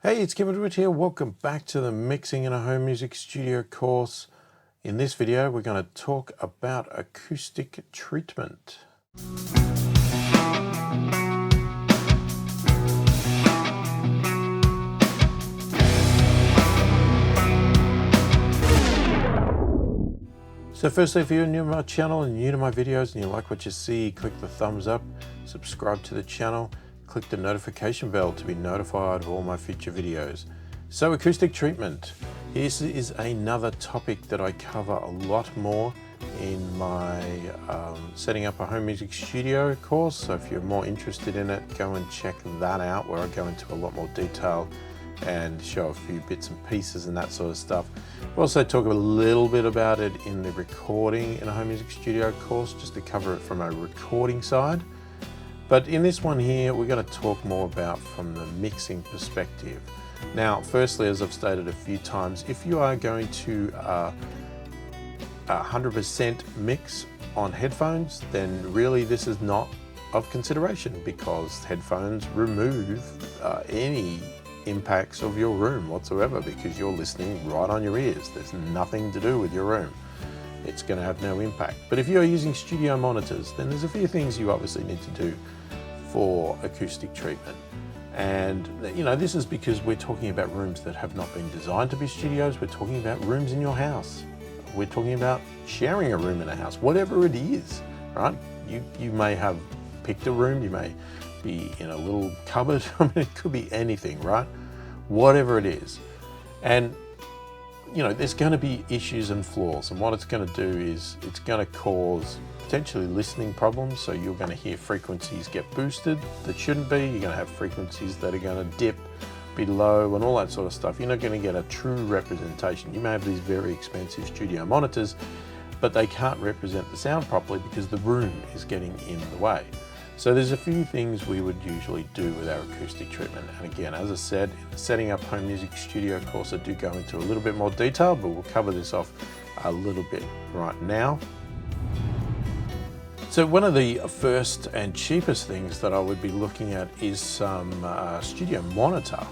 Hey, it's Kevin Rich here. Welcome back to the Mixing in a Home Music Studio course. In this video, we're going to talk about acoustic treatment. So firstly, if you're new to my channel and new to my videos and you like what you see, click the thumbs up, subscribe to the channel, click the notification bell to be notified of all my future videos. So acoustic treatment. This is another topic that I cover a lot more in my setting up a home music studio course. So if you're more interested in it, go and check that out, where I go into a lot more detail and show a few bits and pieces and that sort of stuff. We also talk a little bit about it in the recording in a home music studio course, just to cover it from a recording side. But in this one here, we're going to talk more about from the mixing perspective. Now, firstly, as I've stated a few times, if you are going to 100% mix on headphones, then really this is not of consideration, because headphones remove any impacts of your room whatsoever, because you're listening right on your ears. There's nothing to do with your room. It's going to have no impact. But if you're using studio monitors, then there's a few things you obviously need to do for acoustic treatment. And you know, this is because we're talking about rooms that have not been designed to be studios. We're talking about rooms in your house. We're talking about sharing a room in a house, whatever it is, right? You may have picked a room, you may be in a little cupboard. I mean, it could be anything, right? Whatever it is. And you know, there's going to be issues and flaws, and what it's going to do is it's going to cause potentially listening problems. So you're going to hear frequencies get boosted that shouldn't be. You're going to have frequencies that are going to dip, be low, and all that sort of stuff. You're not going to get a true representation. You may have these very expensive studio monitors, but they can't represent the sound properly because the room is getting in the way. So there's a few things we would usually do with our acoustic treatment. And again, as I said, in the Setting Up Home Music Studio course, I do go into a little bit more detail, but we'll cover this off a little bit right now. So one of the first and cheapest things that I would be looking at is some studio monitor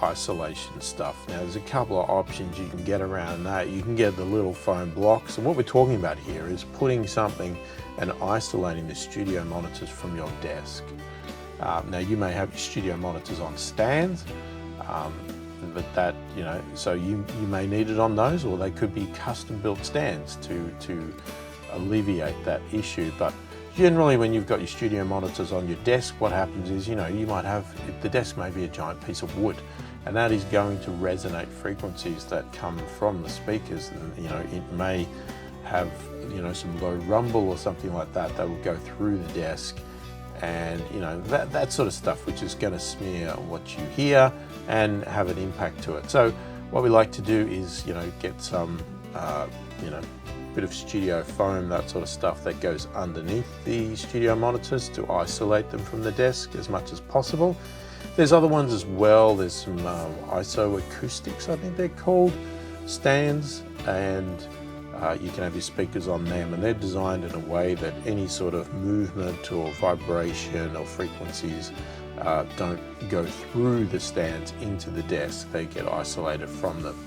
isolation stuff. Now there's a couple of options you can get around that. You can get the little foam blocks, and what we're talking about here is putting something and isolating the studio monitors from your desk. Now you may have your studio monitors on stands, but that, you know, so you may need it on those, or they could be custom built stands to alleviate that issue. But generally, when you've got your studio monitors on your desk, what happens is, you know, you might have, the desk may be a giant piece of wood, and that is going to resonate frequencies that come from the speakers. And you know, it may have, you know, some low rumble or something like that that will go through the desk, and you know, that sort of stuff, which is going to smear what you hear and have an impact to it. So what we like to do is, you know, get some you know, bit of studio foam, that sort of stuff, that goes underneath the studio monitors to isolate them from the desk as much as possible. There's other ones as well. There's some ISO acoustics, I think they're called, stands, and you can have your speakers on them, and they're designed in a way that any sort of movement or vibration or frequencies don't go through the stands into the desk. They get isolated from them.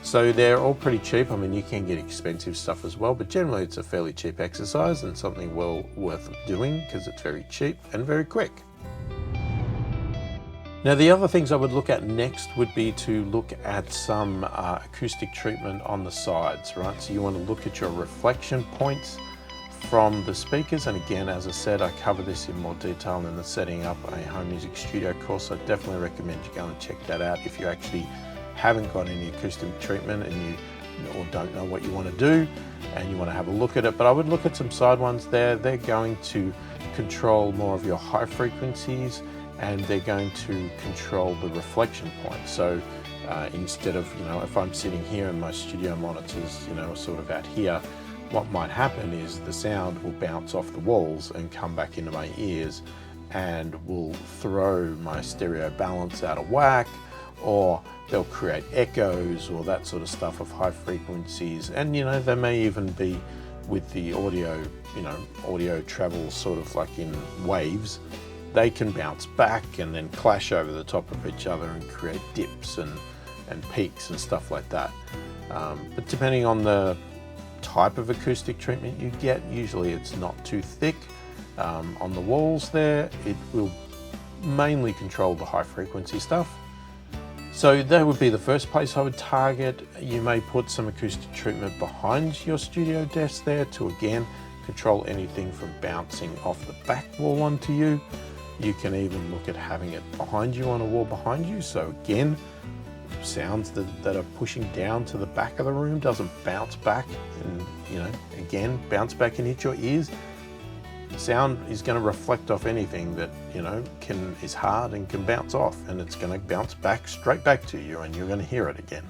So they're all pretty cheap. I mean, you can get expensive stuff as well, but generally it's a fairly cheap exercise and something well worth doing because it's very cheap and very quick. Now, the other things I would look at next would be to look at some acoustic treatment on the sides, right? So you want to look at your reflection points from the speakers. And again, as I said, I cover this in more detail in the Setting Up a Home Music Studio course. I definitely recommend you go and check that out if you actually haven't got any acoustic treatment and you or don't know what you want to do and you want to have a look at it. But I would look at some side ones there. They're going to control more of your high frequencies, and they're going to control the reflection point. So instead of, you know, if I'm sitting here and my studio monitors, you know, sort of out here, what might happen is the sound will bounce off the walls and come back into my ears and will throw my stereo balance out of whack, or they'll create echoes or that sort of stuff of high frequencies. And you know, they may even be with the audio, you know, audio travels sort of like in waves, they can bounce back and then clash over the top of each other and create dips and peaks and stuff like that. But depending on the type of acoustic treatment you get, usually it's not too thick. On the walls there, it will mainly control the high frequency stuff. So that would be the first place I would target. You may put some acoustic treatment behind your studio desk there to again control anything from bouncing off the back wall onto you. You can even look at having it behind you on a wall behind you. So again, sounds that are pushing down to the back of the room doesn't bounce back and, you know, again, bounce back and hit your ears. Sound is going to reflect off anything that, you know, is hard and can bounce off, and it's going to bounce back straight back to you and you're going to hear it again.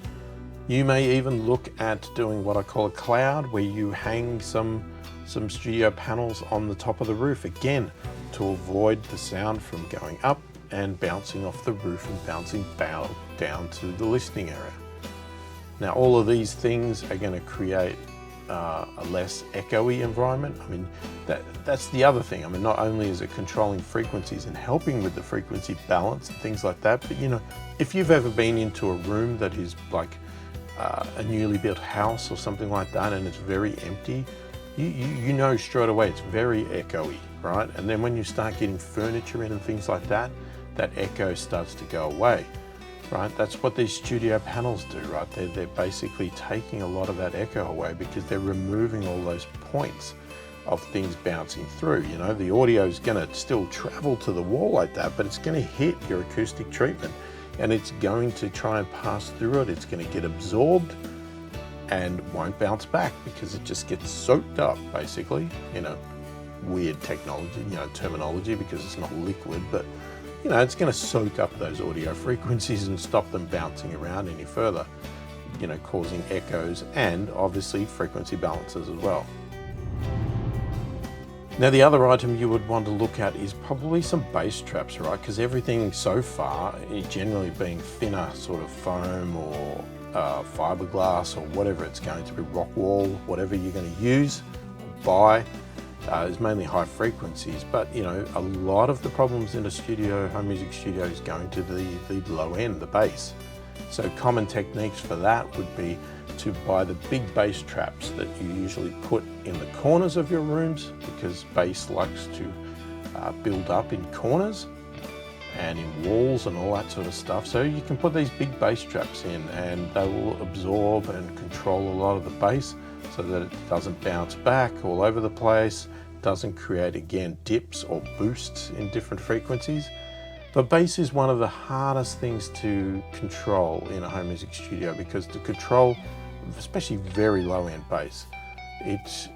You may even look at doing what I call a cloud, where you hang some studio panels on the top of the roof, again, to avoid the sound from going up and bouncing off the roof and bouncing down to the listening area. Now, all of these things are going to create a less echoey environment. I mean, that's the other thing. I mean, not only is it controlling frequencies and helping with the frequency balance and things like that, but you know, if you've ever been into a room that is like a newly built house or something like that and it's very empty, you know straight away it's very echoey, right? And then when you start getting furniture in and things like that, that echo starts to go away. Right, that's what these studio panels do, right? They're basically taking a lot of that echo away because they're removing all those points of things bouncing through. You know, the audio is going to still travel to the wall like that, but it's going to hit your acoustic treatment and it's going to try and pass through it. It's going to get absorbed and won't bounce back because it just gets soaked up, basically, you know, weird technology, you know, terminology, because it's not liquid, but you know, it's going to soak up those audio frequencies and stop them bouncing around any further, you know, causing echoes and obviously frequency balances as well. Now, the other item you would want to look at is probably some bass traps, right? Because everything so far is generally being thinner sort of foam or fiberglass or whatever it's going to be, rock wall, whatever you're going to use or buy. Is mainly high frequencies, but you know, a lot of the problems in a studio, home music studio, is going to the low end, the bass. So common techniques for that would be to buy the big bass traps that you usually put in the corners of your rooms, because bass likes to build up in corners and in walls and all that sort of stuff. So you can put these big bass traps in and they will absorb and control a lot of the bass so that it doesn't bounce back all over the place, doesn't create, again, dips or boosts in different frequencies. But bass is one of the hardest things to control in a home music studio, because to control, especially very low end bass, it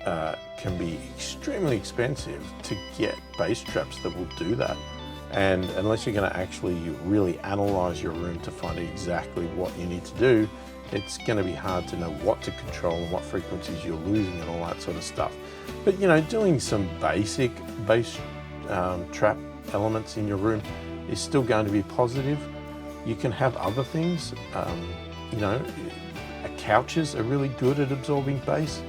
can be extremely expensive to get bass traps that will do that. And unless you're going to actually really analyze your room to find exactly what you need to do, it's going to be hard to know what to control and what frequencies you're losing and all that sort of stuff. But you know, doing some basic bass trap elements in your room is still going to be positive. You can have other things. You know, couches are really good at absorbing bass.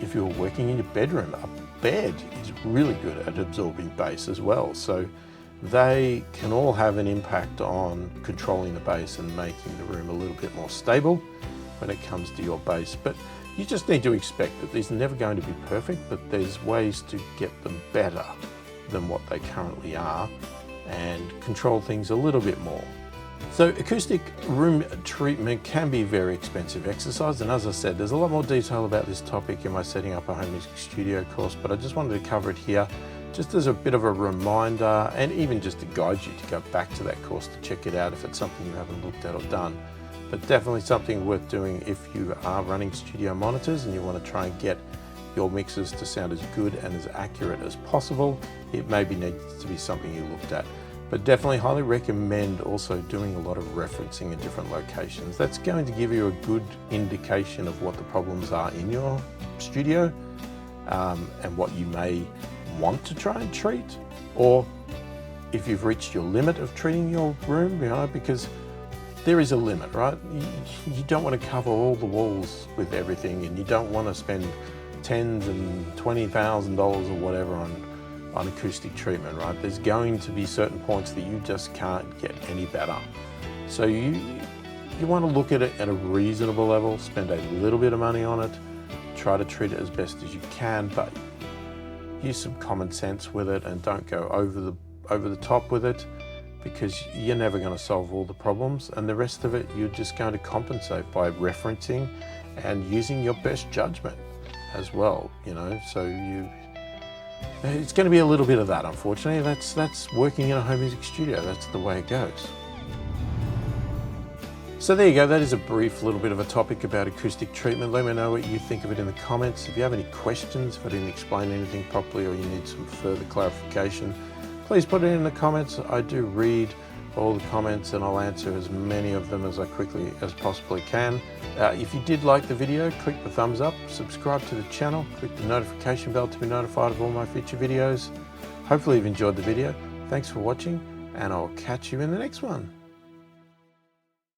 If you're working in your bedroom, a bed is really good at absorbing bass as well. So they can all have an impact on controlling the bass and making the room a little bit more stable when it comes to your bass. But you just need to expect that these are never going to be perfect, but there's ways to get them better than what they currently are and control things a little bit more. So acoustic room treatment can be a very expensive exercise, and as I said, there's a lot more detail about this topic in my Setting Up a Home Music Studio course, but I just wanted to cover it here just as a bit of a reminder, and even just to guide you to go back to that course to check it out if it's something you haven't looked at or done. But definitely something worth doing if you are running studio monitors and you want to try and get your mixes to sound as good and as accurate as possible. It maybe needs to be something you looked at. But definitely highly recommend also doing a lot of referencing in different locations. That's going to give you a good indication of what the problems are in your studio and what you may want to try and treat, or if you've reached your limit of treating your room, you know, because there is a limit, right? You don't want to cover all the walls with everything, and you don't want to spend tens and $20,000 or whatever on acoustic treatment, right? There's going to be certain points that you just can't get any better. So you want to look at it at a reasonable level, spend a little bit of money on it, try to treat it as best as you can, but use some common sense with it and don't go over the top with it, because you're never going to solve all the problems, and the rest of it you're just going to compensate by referencing and using your best judgment as well, you know. So it's going to be a little bit of that, unfortunately. That's working in a home music studio. That's the way it goes. So there you go. That is a brief little bit of a topic about acoustic treatment. Let me know what you think of it in the comments. If you have any questions, if I didn't explain anything properly or you need some further clarification, please put it in the comments. I do read all the comments and I'll answer as many of them as I quickly as possibly can. If you did like the video, click the thumbs up, subscribe to the channel, click the notification bell to be notified of all my future videos. Hopefully you've enjoyed the video. Thanks for watching, and I'll catch you in the next one.